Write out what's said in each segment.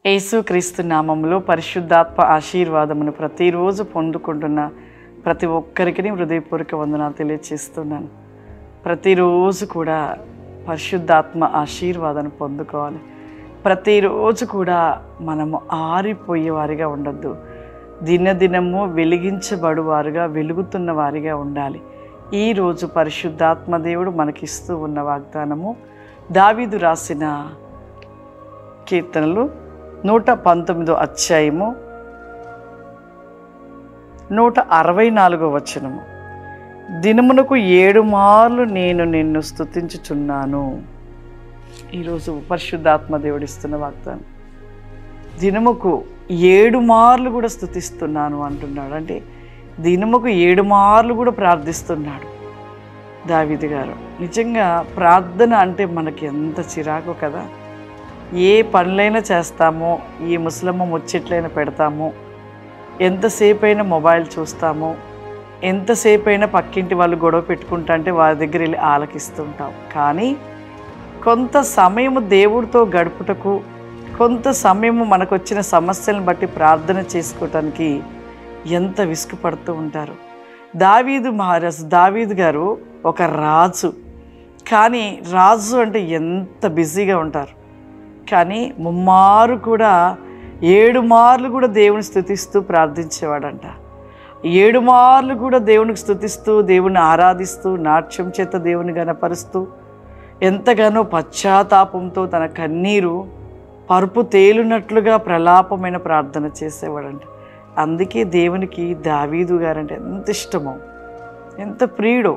యేసుక్రీస్తు నామములో పరిశుద్ధాత్మ ఆశీర్వాదమును ప్రతిరోజు పొందుకుంటున్న ప్రతి ఒక్కరికి హృదయపూర్వక వందనాలు తెలియజేస్తున్నాను. ప్రతిరోజు కూడా పరిశుద్ధాత్మ ఆశీర్వాదాన్ని పొందుకోవాలి. ప్రతిరోజు కూడా మనము ఆరిపోయేవారిగా ఉండొద్దు. దినదినము వెలిగించబడువారుగా, వెలుగుతున్న వారిగా ఉండాలి. ఈరోజు పరిశుద్ధాత్మ దేవుడు మనకిస్తూ ఉన్న వాగ్దానము దావీదు రాసిన కీర్తనలు 119 అధ్యాయము 164 వచనము. దినమునకు 7 మార్లు నేను నిన్ను స్తుతించుచున్నాను. ఈరోజు పరిశుద్ధాత్మ దేవుడిస్తున్న వాగ్దానం, దినముకు 7 మార్లు కూడా స్తుతిస్తున్నాను అంటున్నాడు. అంటే దినముకు 7 మార్లు కూడా ప్రార్థిస్తున్నాడు దావీదు గారు. నిజంగా ప్రార్థన అంటే మనకి ఎంత చిరాకు కదా. ఏ పనులైనా చేస్తామో, ఏ ముసలమ్మ ముచ్చట్లైనా పెడతామో, ఎంతసేపు అయినా మొబైల్ చూస్తామో, ఎంతసేపు అయినా పక్కింటి వాళ్ళు గొడవ పెట్టుకుంటా అంటే వారి దగ్గర వెళ్ళి ఆలకిస్తుంటాం. కానీ కొంత సమయము దేవుడితో గడుపుటకు, కొంత సమయము మనకు వచ్చిన సమస్యలను బట్టి ప్రార్థన చేసుకోవటానికి ఎంత విసుగుపడుతూ ఉంటారు. దావీదు గారు ఒక రాజు. కానీ రాజు అంటే ఎంత బిజీగా ఉంటారు. కానీ ముమ్మారు కూడా 7 మార్లు కూడా దేవుని స్తుతిస్తూ ప్రార్థించేవాడంట. 7 మార్లు కూడా దేవునికి స్తుతిస్తూ, దేవుని ఆరాధిస్తూ, నాట్యం చేత దేవుని గణపరుస్తూ, ఎంతగానో పశ్చాత్తాపంతో తన కన్నీరు పరుపు తేలునట్లుగా ప్రలాపమైన ప్రార్థన చేసేవాడంట. అందుకే దేవునికి దావీదు గారంటే ఎంత ఇష్టమో, ఎంత ప్రియుడో.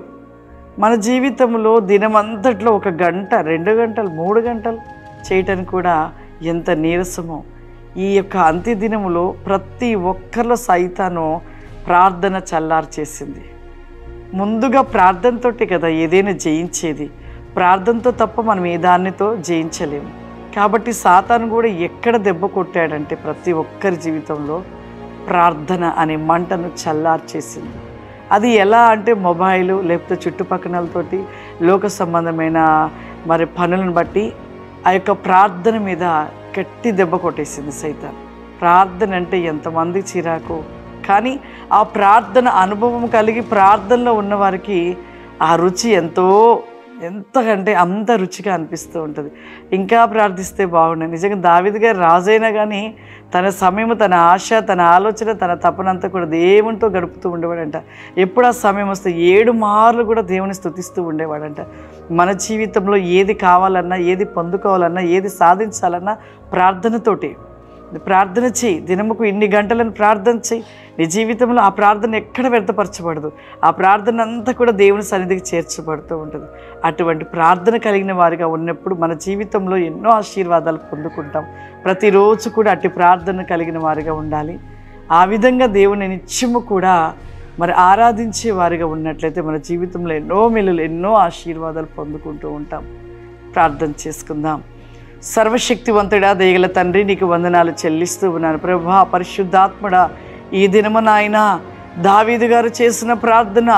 మన జీవితంలో దినమంతట్లో 1 గంట, 2 గంటలు, 3 గంటలు చేయటానికి కూడా ఎంత నీరసమో. ఈ యొక్క అంత్యదినములో ప్రతి ఒక్కరిలో సైతాను ప్రార్థన చల్లార్చేసింది. ముందుగా ప్రార్థనతోటి కదా ఏదైనా జయించేది. ప్రార్థనతో తప్ప మనం ఏ దానితో జయించలేము. కాబట్టి సాతాను కూడా ఎక్కడ దెబ్బ కొట్టాడంటే ప్రతి ఒక్కరి జీవితంలో ప్రార్థన అనే మంటను చల్లార్చేసింది. అది ఎలా అంటే మొబైలు, లేకపోతే చుట్టుపక్కలతోటి లోక సంబంధమైన పనులను బట్టి ఆ యొక్క ప్రార్థన మీద గట్టి దెబ్బ కొట్టేసింది సైతాన్. ప్రార్థన అంటే ఎంతమంది చిరాకు. కానీ ఆ ప్రార్థన అనుభవం కలిగి ప్రార్థనలో ఉన్నవారికి ఆ రుచి ఎంతకంటే అంత రుచిగా అనిపిస్తూ ఉంటుంది. ఇంకా ప్రార్థిస్తే బాగుండదు. నిజంగా దావీదు గారు రాజైనా కానీ తన సమయము, తన ఆశ, తన ఆలోచన, తన తపనంతా కూడా దేవునితో గడుపుతూ ఉండేవాడంట. ఎప్పుడు ఆ సమయం వస్తే 7 మార్లు కూడా దేవుని స్తుతిస్తూ ఉండేవాడంట. మన జీవితంలో ఏది కావాలన్నా, ఏది పొందుకోవాలన్నా, ఏది సాధించాలన్నా ప్రార్థనతోటి. ప్రార్థన చేయి. దినముకు ఇన్ని గంటలను ప్రార్థన చేయి. నీ జీవితంలో ఆ ప్రార్థన ఎక్కడ వ్యర్థపరచబడదు. ఆ ప్రార్థన అంతా కూడా దేవుని సన్నిధికి చేర్చబడుతూ ఉంటుంది. అటువంటి ప్రార్థన కలిగిన వారిగా ఉన్నప్పుడు మన జీవితంలో ఎన్నో ఆశీర్వాదాలు పొందుకుంటాం. ప్రతిరోజు కూడా అట్టి ప్రార్థన కలిగిన వారిగా ఉండాలి. ఆ విధంగా దేవుని నిత్యము కూడా ఆరాధించే వారిగా ఉన్నట్లయితే మన జీవితంలో ఎన్నో మేలులు, ఎన్నో ఆశీర్వాదాలు పొందుకుంటూ ఉంటాం. ప్రార్థన చేసుకుందాం. సర్వశక్తివంతుడా, దయగల తండ్రి, నీకు వందనాలు చెల్లిస్తూ ఉన్నాను ప్రభువా. పరిశుద్ధాత్ముడా, ఈ దినము నాయన దావీదు గారు చేసిన ప్రార్థన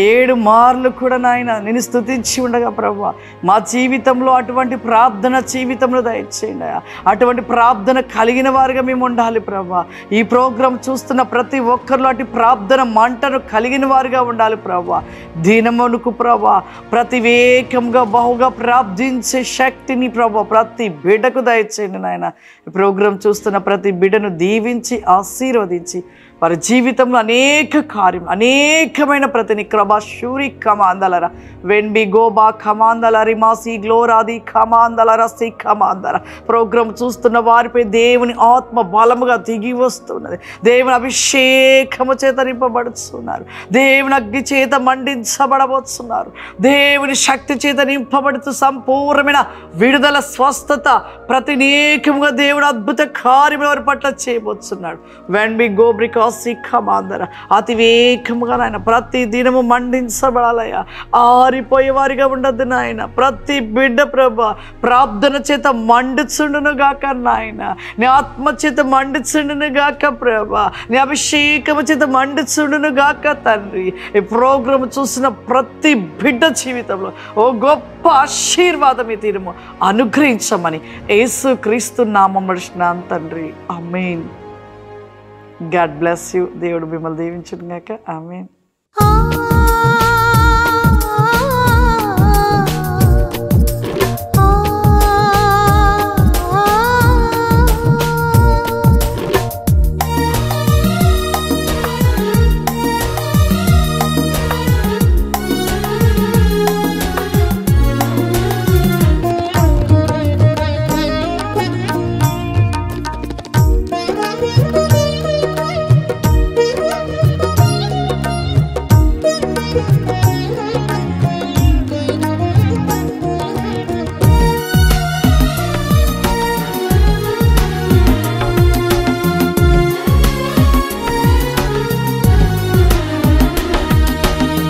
7 మార్లు కూడా నాయన నేను స్తుతించి ఉండగా ప్రభువా, మా జీవితంలో అటువంటి ప్రార్థన జీవితంలో దయచేయండి. అటువంటి ప్రార్థన కలిగిన వారిగా మేము ఉండాలి ప్రభువా. ఈ ప్రోగ్రాం చూస్తున్న ప్రతి ఒక్కరిలో అటు ప్రార్థన మంటను కలిగిన వారిగా ఉండాలి ప్రభువా. దినమునకు ప్రభువా ప్రతివేకంగా బహుగా ప్రార్థించే శక్తిని ప్రభువా ప్రతి బిడ్డకు దయచేయండి నాయన. ఈ ప్రోగ్రాం చూస్తున్న ప్రతి బిడ్డను దీవించి ఆశీర్వదించి వారి జీవితంలో అనేక కార్యం, అనేకమైన ప్రతిని క్రమా షూరి కమాందలరా వెన్బి గోబా కమాందలరి మాసి గ్లోరాది కమాందలర సి కమాందర. ప్రోగ్రాం చూస్తున్న వారిపై దేవుని ఆత్మ బలముగా దిగి వస్తున్నది. దేవుని అభిషేకము చేత నింపబడుతున్నారు. దేవుని అగ్ని చేత మండించబడబోతున్నారు. దేవుని శక్తి చేత నింపబడుతూ సంపూర్ణమైన విడుదల, స్వస్థత ప్రతినేకముగా దేవుడు అద్భుత కార్యముల వారి పట్ల చేయబోతున్నాడు. వెన్బి గోబ్రికా సిఖమాందర అతివేగముగా నాయన ప్రతి దినము మండించబడాలయ్యా. ఆరిపోయే వారిగా ఉండద్దు నాయన. ప్రతి బిడ్డ ప్రభా ప్రార్థన చేత మండుచుండును గాక నాయన. నీ ఆత్మ చేత మండుచుండును గాక ప్రభా. నీ అభిషేకము చేత మండుచుండును గాక తండ్రి. ఈ ప్రోగ్రాం చూసిన ప్రతి బిడ్డ జీవితంలో ఓ గొప్ప ఆశీర్వాదం ఈ తీరము అనుగ్రహించమని యేసు క్రీస్తు నామములో అడుగుచున్నాను తండ్రి. ఆమేన్. God bless you. దేవుడు మిమ్మల్ని దీవించును గాక. ఆమేన్.